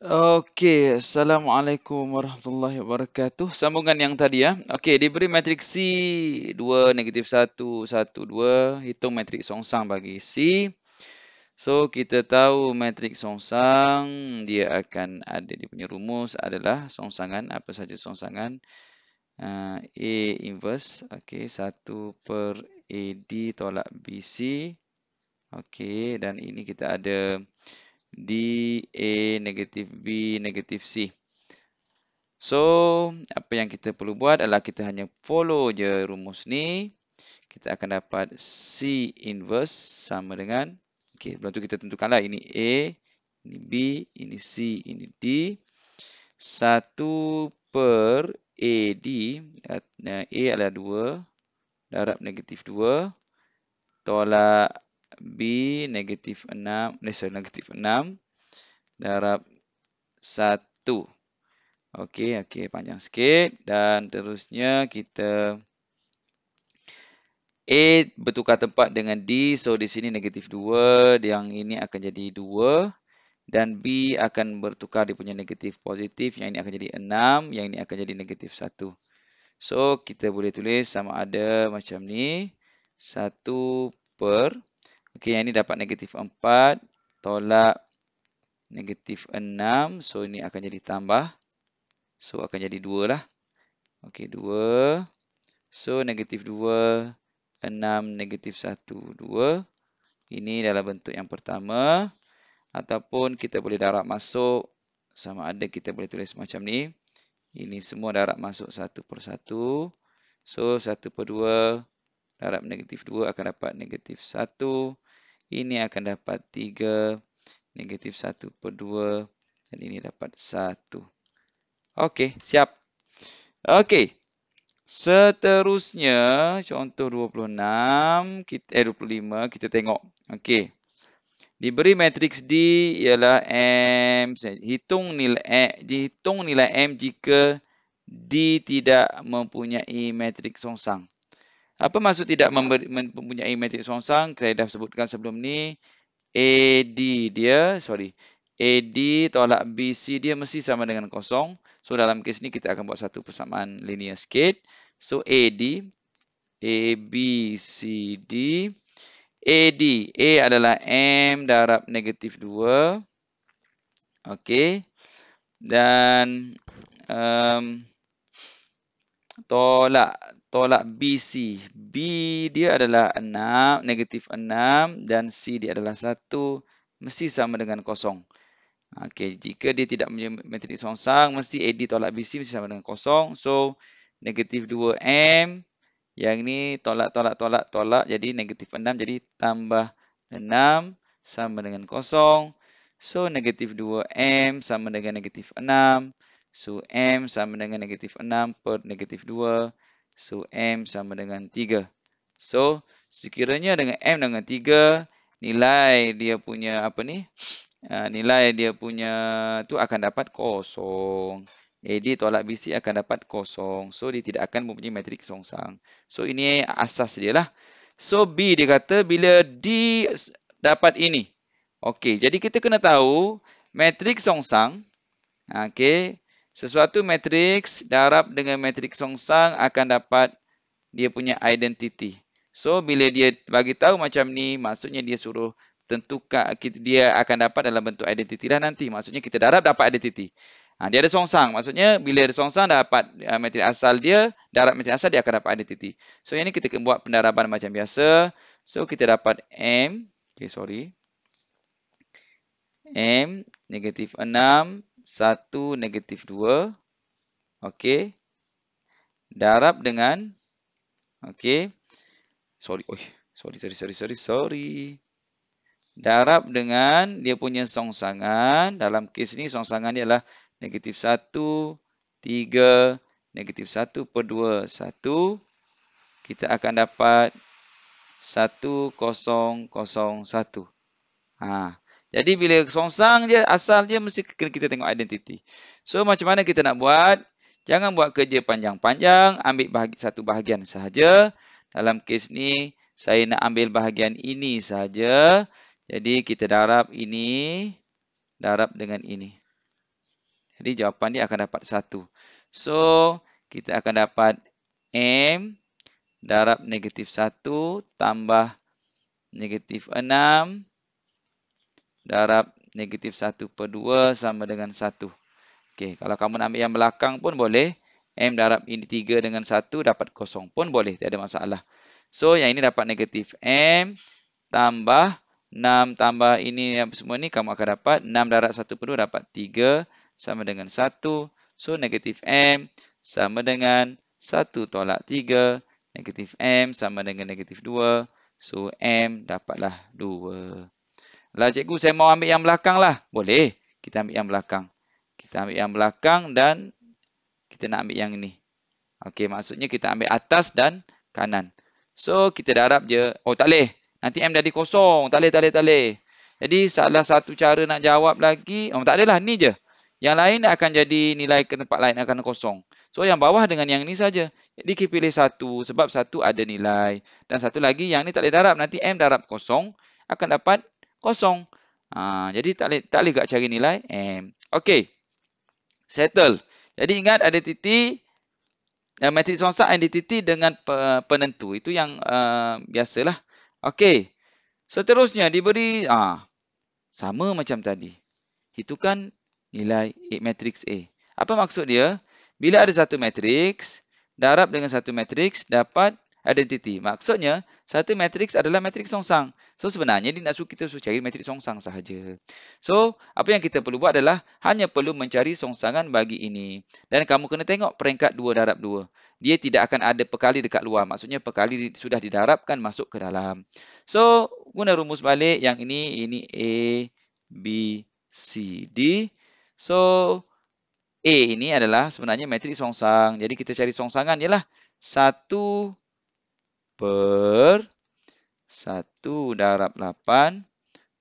Okey, Assalamualaikum warahmatullahi wabarakatuh. Sambungan yang tadi ya. Okey, diberi matriks C 2, -1, 1, 2. Hitung matriks songsang bagi C. So, kita tahu matriks songsang, dia akan ada, dia punya rumus adalah songsangan. Apa saja songsangan? A inverse. Okey, 1 per AD tolak BC. Okey, dan ini kita ada DA negatif B negatif C. So, apa yang kita perlu buat adalah kita hanya follow je rumus ni. Kita akan dapat C inverse sama dengan, okey, sebelum tu kita tentukanlah ini A, ini B, ini C, ini D. 1 per AD, A adalah 2, darab negatif 2, tolak B negatif 6, negatif 6, darab 1. Okey, panjang sikit. Dan terusnya kita A bertukar tempat dengan D. So, di sini negatif 2. Yang ini akan jadi 2. Dan B akan bertukar dia punya negatif positif. Yang ini akan jadi 6. Yang ini akan jadi negatif 1. So, kita boleh tulis sama ada macam ni. 1 per. Okey, yang ini dapat negatif 4. Tolak negatif 6. So, ini akan jadi tambah. So, akan jadi 2 lah. Okey, 2. So, negatif 2, 6, negatif 1, 2. Ini dalam bentuk yang pertama. Ataupun kita boleh darab masuk. Sama ada kita boleh tulis macam ni. Ini semua darab masuk 1 per 1. So, 1 per 2. Darab negatif 2 akan dapat negatif 1. Ini akan dapat 3. Negatif 1 per 2. Dan ini dapat 1. Okey, siap. Okey. Seterusnya, contoh 25, 25, kita tengok. Okey. Diberi matriks D ialah M. Dihitung nilai M jika D tidak mempunyai matriks songsang. Apa maksud tidak mempunyai matriks songsang? Saya dah sebutkan sebelum ni. AD tolak BC dia mesti sama dengan kosong. So, dalam kes ni kita akan buat satu persamaan linear sikit. So, AD, ABCD, AD, A adalah M darab negatif 2. Okey. Dan tolak BC. B dia adalah 6, negatif 6 dan C dia adalah 1. Mesti sama dengan kosong. Okey, jika dia tidak punya matriks songsang, mesti AD tolak BC mesti sama dengan kosong. So, negatif 2M. Yang ni tolak. Jadi negatif 6. Jadi tambah 6 sama dengan kosong. So, negatif 2M sama dengan negatif 6. So, M sama dengan negatif 6 per negatif 2. So, M sama dengan 3. So, sekiranya dengan M dengan 3, nilai dia punya apa ni? Nilai dia punya tu akan dapat kosong. AD tolak BC akan dapat kosong. So, dia tidak akan mempunyai matriks songsang. So, ini asas dia lah. So, B dia kata bila D dapat ini. Okey, jadi kita kena tahu matriks songsang. Okey, sesuatu matriks darab dengan matriks songsang akan dapat dia punya identity. So, bila dia bagi tahu macam ni, maksudnya dia suruh tentukan dia akan dapat dalam bentuk identity lah nanti. Maksudnya kita darab dapat identity. Dia ada songsang. Maksudnya bila ada songsang dapat matrik asal dia, darab matrik asal dia akan dapat identity. So yang ni kita buat pendaraban macam biasa. So kita dapat M. Okay, sorry. M negatif 6, 1 negatif 2. Okey. Darab dengan, okey. Sorry. Darab dengan dia punya songsangan. Dalam kes ni songsangan dia adalah negatif 1, 3, negatif 1 per 2, 1. Kita akan dapat 1, 0, 0, 1. Jadi bila songsang je, asal je mesti kita tengok identity. So macam mana kita nak buat? Jangan buat kerja panjang-panjang. Ambil satu bahagian sahaja. Dalam kes ni, saya nak ambil bahagian ini sahaja. Jadi kita darab ini, darab dengan ini. Jadi jawapan dia akan dapat 1. So, kita akan dapat M darab negatif 1 tambah negatif 6 darab negatif 1/2 sama dengan 1. Okey, kalau kamu nak ambil yang belakang pun boleh. M darab ini 3 dengan 1 dapat 0 pun boleh, tak ada masalah. So, yang ini dapat negatif M tambah 6 tambah ini yang semua ni kamu akan dapat 6 darab 1/2 dapat 3 sama dengan 1. So, negatif M sama dengan 1 tolak 3. Negatif M sama dengan negatif 2. So, M dapatlah 2. Lah cikgu, saya mau ambil yang belakang lah. Boleh, kita ambil yang belakang. Kita ambil yang belakang dan kita nak ambil yang ini. Okey, maksudnya kita ambil atas dan kanan. So, kita darab je. Oh, tak boleh. Nanti M jadi kosong. Tak boleh. Jadi, salah satu cara nak jawab lagi. Oh, tak adalah. Ni je. Yang lain akan jadi nilai ke tempat lain akan kosong. So, yang bawah dengan yang ni saja. Jadi, kita pilih satu. Sebab satu ada nilai. Dan satu lagi, yang ni tak boleh darab. Nanti M darab kosong akan dapat kosong. Jadi, tak boleh gak cari nilai M. Okey. Settle. Jadi, ingat ada titik. Matriks songsak yang dititi dengan penentu. Itu yang biasalah. Okey. Seterusnya diberi sama macam tadi. Hitungkan nilai matriks A. Apa maksud dia? Bila ada satu matriks, darab dengan satu matriks dapat identiti. Maksudnya, satu matriks adalah matriks songsang. So, sebenarnya dia nak kita suruh cari matriks songsang sahaja. So, apa yang kita perlu buat adalah hanya perlu mencari songsangan bagi ini. Dan kamu kena tengok peringkat 2 darab 2. Dia tidak akan ada perkali dekat luar. Maksudnya, perkali sudah didarabkan masuk ke dalam. So, guna rumus balik yang ini A, B, C, D. So, A ini adalah sebenarnya matriks songsang. Jadi, kita cari songsangan ialah 1/1 darab 8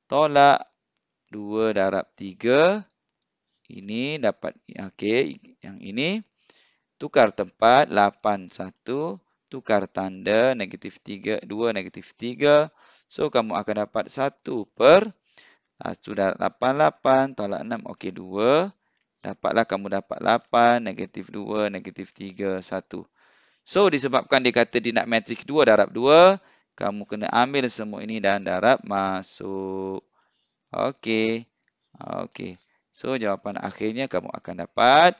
tolak 2 darab 3. Ini dapat, okey, yang ini. Tukar tempat, 8, 1. Tukar tanda, negatif 3, 2, negatif 3. So, kamu akan dapat 1/1 darab 8, 8 tolak 6. Okey, 2. Dapatlah kamu dapat 8, negatif 2, negatif 3, 1. So, disebabkan dia kata dia nak matriks 2 darab 2, kamu kena ambil semua ini dan darab masuk. Okey. Okey. So, jawapan akhirnya kamu akan dapat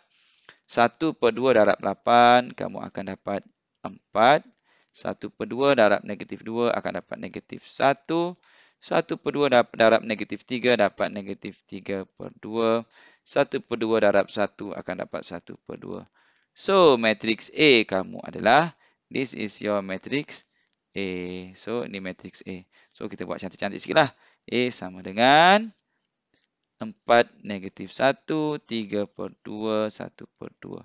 1/2 darab 8, kamu akan dapat 4. 1/2 darab negatif 2 akan dapat negatif 1. 1/2 darab negatif 3 dapat negatif 3/2. 1/2 darab 1 akan dapat 1/2. So, matriks A kamu adalah, this is your matriks A. So, ini matriks A. So, kita buat cantik-cantik sikit lah. A sama dengan 4, negatif 1, 3/2, 1/2.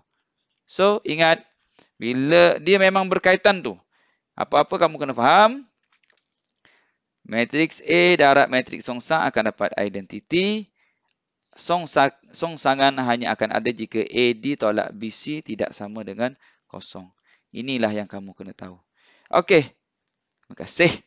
So, ingat, bila dia memang berkaitan tu, apa-apa kamu kena faham, matriks A darab matriks songsang akan dapat identiti. Songsangan hanya akan ada jika AD tolak BC tidak sama dengan kosong. Inilah yang kamu kena tahu. Okey. Terima kasih.